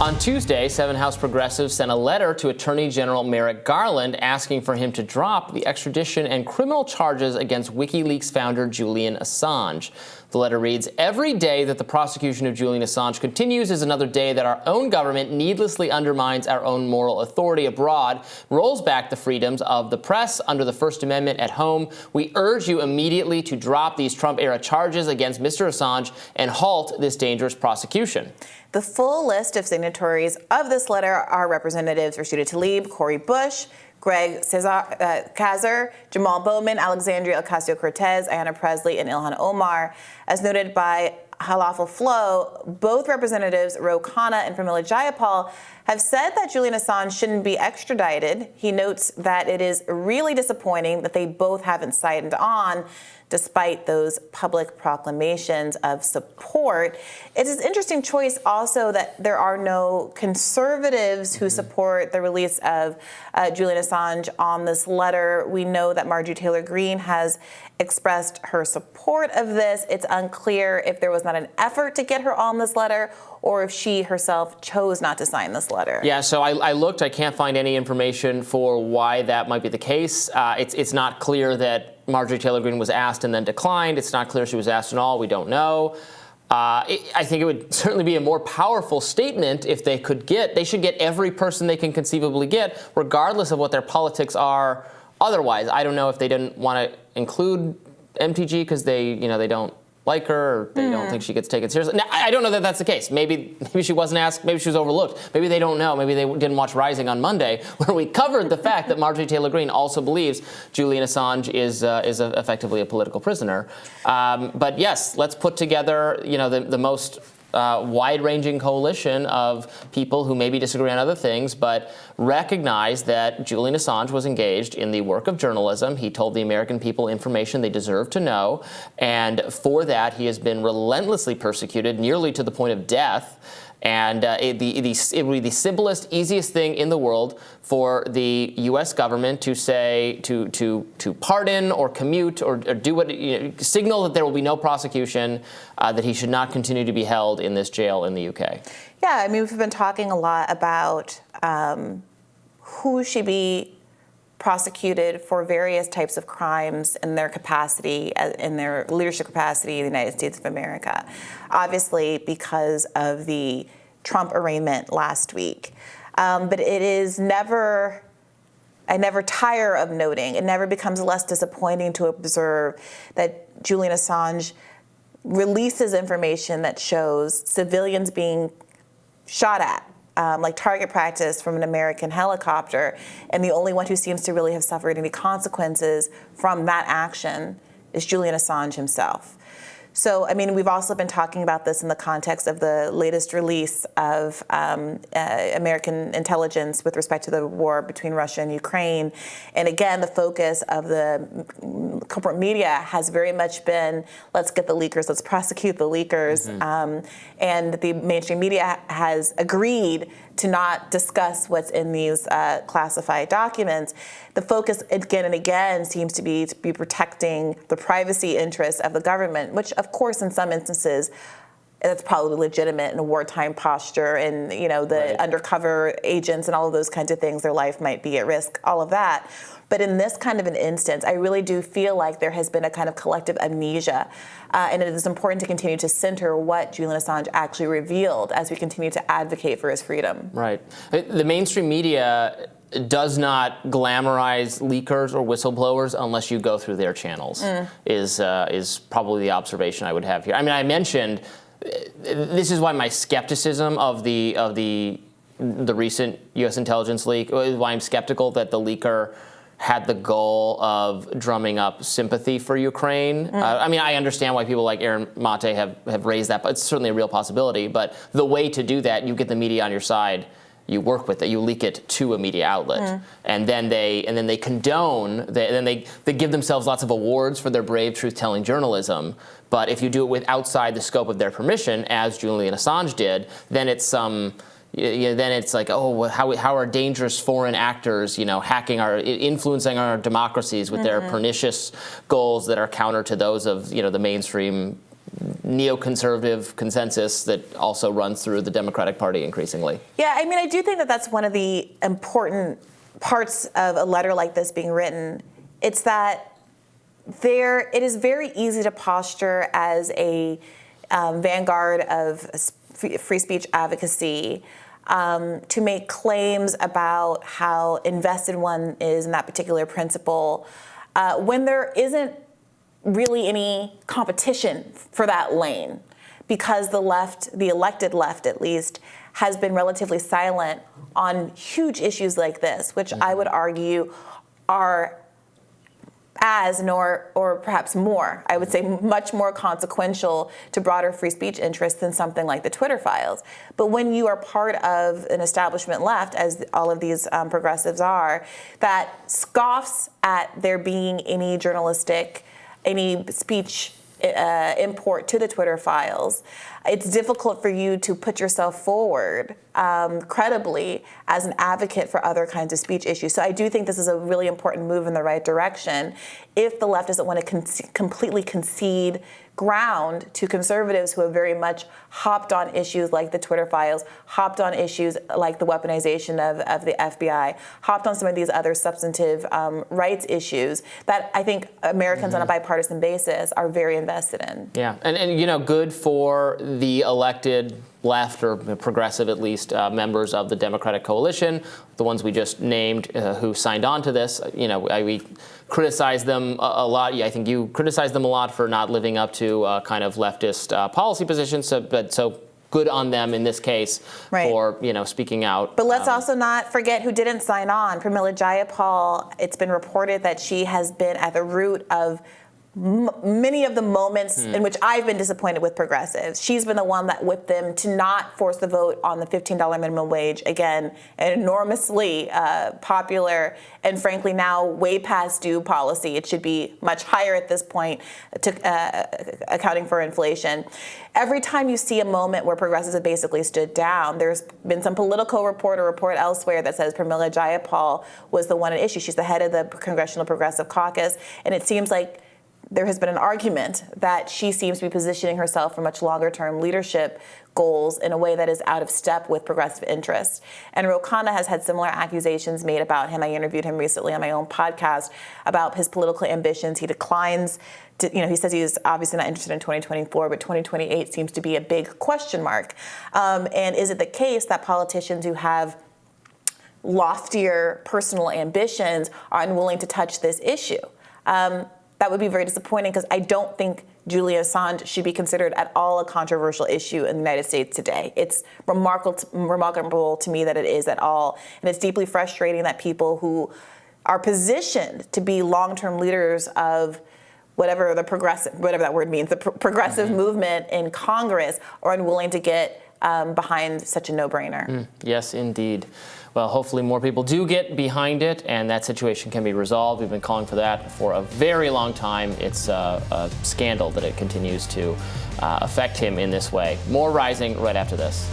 On Tuesday, 7 House progressives sent a letter to Attorney General Merrick Garland asking for him to drop the extradition and criminal charges against Wikileaks founder Julian Assange. The letter reads, "Every day that the prosecution of Julian Assange continues is another day that our own government needlessly undermines our own moral authority abroad, rolls back the freedoms of the press under the First Amendment at home. We urge you immediately to drop these Trump-era charges against Mr. Assange and halt this dangerous prosecution." The full list of signatories of this letter are Representatives Rashida Tlaib, Cori Bush, Greg Casar, Jamal Bowman, Alexandria Ocasio-Cortez, Ayanna Pressley, and Ilhan Omar. As noted by Halafel Flow, both Representatives Ro Khanna and Pramila Jayapal have said that Julian Assange shouldn't be extradited. He notes that it is really disappointing that they both haven't signed on, despite those public proclamations of support. It is an interesting choice also that there are no conservatives who support the release of Julian Assange on this letter. We know that Marjorie Taylor Greene has expressed her support of this. It's unclear if there was not an effort to get her on this letter or if she herself chose not to sign this letter. Yeah, so I looked. I can't find any information for why that might be the case. It's not clear that Marjorie Taylor Greene was asked and then declined. It's not clear she was asked at all. We don't know. I think it would certainly be a more powerful statement if they should get every person they can conceivably get, regardless of what their politics are otherwise. I don't know if they didn't want to include MTG because they don't like her, or they don't think she gets taken seriously. Now, I don't know that that's the case. Maybe she wasn't asked. Maybe she was overlooked. Maybe they don't know. Maybe they didn't watch Rising on Monday, where we covered the fact that Marjorie Taylor Greene also believes Julian Assange is effectively a political prisoner. But yes, let's put together the most wide-ranging coalition of people who maybe disagree on other things, but recognize that Julian Assange was engaged in the work of journalism. He told the American people information they deserve to know, and for that he has been relentlessly persecuted, nearly to the point of death. And it would be the simplest, easiest thing in the world for the U.S. government to say, to pardon or commute or do what, signal that there will be no prosecution, that he should not continue to be held in this jail in the UK. Yeah, I mean, we've been talking a lot about who should be prosecuted for various types of crimes in their capacity, in their leadership capacity in the United States of America. Obviously, because of the Trump arraignment last week. But it is I never tire of noting, it never becomes less disappointing to observe that Julian Assange releases information that shows civilians being shot at, like target practice from an American helicopter, and the only one who seems to really have suffered any consequences from that action is Julian Assange himself. So, I mean, we've also been talking about this in the context of the latest release of American intelligence with respect to the war between Russia and Ukraine. And again, the focus of the corporate media has very much been, let's get the leakers, let's prosecute the leakers. And the mainstream media has agreed to not discuss what's in these classified documents. The focus again and again seems to be protecting the privacy interests of the government, which of course in some instances that's probably legitimate in a wartime posture, and the undercover agents and all of those kinds of things, their life might be at risk, all of that. But in this kind of an instance, I really do feel like there has been a kind of collective amnesia, and it is important to continue to center what Julian Assange actually revealed as we continue to advocate for his freedom. Right. The mainstream media does not glamorize leakers or whistleblowers unless you go through their channels, is probably the observation I would have here. I mean, I mentioned this is why my skepticism of the recent U.S. intelligence leak, why I'm skeptical that the leaker had the goal of drumming up sympathy for Ukraine. I mean, I understand why people like Aaron Mate have raised that, but it's certainly a real possibility. But the way to do that, you get the media on your side, you work with it, you leak it to a media outlet, and then they condone, they give themselves lots of awards for their brave truth-telling journalism. But if you do it with outside the scope of their permission, as Julian Assange did, then it's then it's like, oh, how are dangerous foreign actors, influencing our democracies with their pernicious goals that are counter to those of, the mainstream neoconservative consensus that also runs through the Democratic Party increasingly. Yeah, I mean, I do think that that's one of the important parts of a letter like this being written. It's that it is very easy to posture as a vanguard of free speech advocacy, to make claims about how invested one is in that particular principle, when there isn't really any competition for that lane, because the left, the elected left at least, has been relatively silent on huge issues like this, which I would argue are or perhaps more, I would say much more consequential to broader free speech interests than something like the Twitter files. But when you are part of an establishment left, as all of these progressives are, that scoffs at there being any speech import to the Twitter files, it's difficult for you to put yourself forward credibly as an advocate for other kinds of speech issues. So I do think this is a really important move in the right direction if the left doesn't want to completely concede ground to conservatives who have very much hopped on issues like the Twitter files, hopped on issues like the weaponization of the FBI, hopped on some of these other substantive rights issues that I think Americans on a bipartisan basis are very invested in. Yeah, and good for the elected left, or progressive at least, members of the Democratic coalition, the ones we just named who signed on to this. We criticize them a lot. I think you criticize them a lot for not living up to kind of leftist policy positions. So good on them in this case for speaking out. But let's also not forget who didn't sign on. Pramila Jayapal. It's been reported that she has been at the root of many of the moments in which I've been disappointed with progressives. She's been the one that whipped them to not force the vote on the $15 minimum wage. Again, an enormously popular and frankly now way past due policy. It should be much higher at this point, accounting for inflation. Every time you see a moment where progressives have basically stood down, there's been some Politico report or report elsewhere that says Pramila Jayapal was the one at issue. She's the head of the Congressional Progressive Caucus, and it seems like there has been an argument that she seems to be positioning herself for much longer-term leadership goals in a way that is out of step with progressive interests. And Ro Khanna has had similar accusations made about him. I interviewed him recently on my own podcast about his political ambitions. He declines to, he says he's obviously not interested in 2024, but 2028 seems to be a big question mark. And is it the case that politicians who have loftier personal ambitions are unwilling to touch this issue? That would be very disappointing, because I don't think Julian Assange should be considered at all a controversial issue in the United States today. It's remarkable to me that it is at all. And it's deeply frustrating that people who are positioned to be long-term leaders of whatever that word means, the progressive movement in Congress, are unwilling to get behind such a no-brainer. Yes, indeed. Well, hopefully more people do get behind it and that situation can be resolved. We've been calling for that for a very long time. It's a scandal that it continues to affect him in this way. More Rising right after this.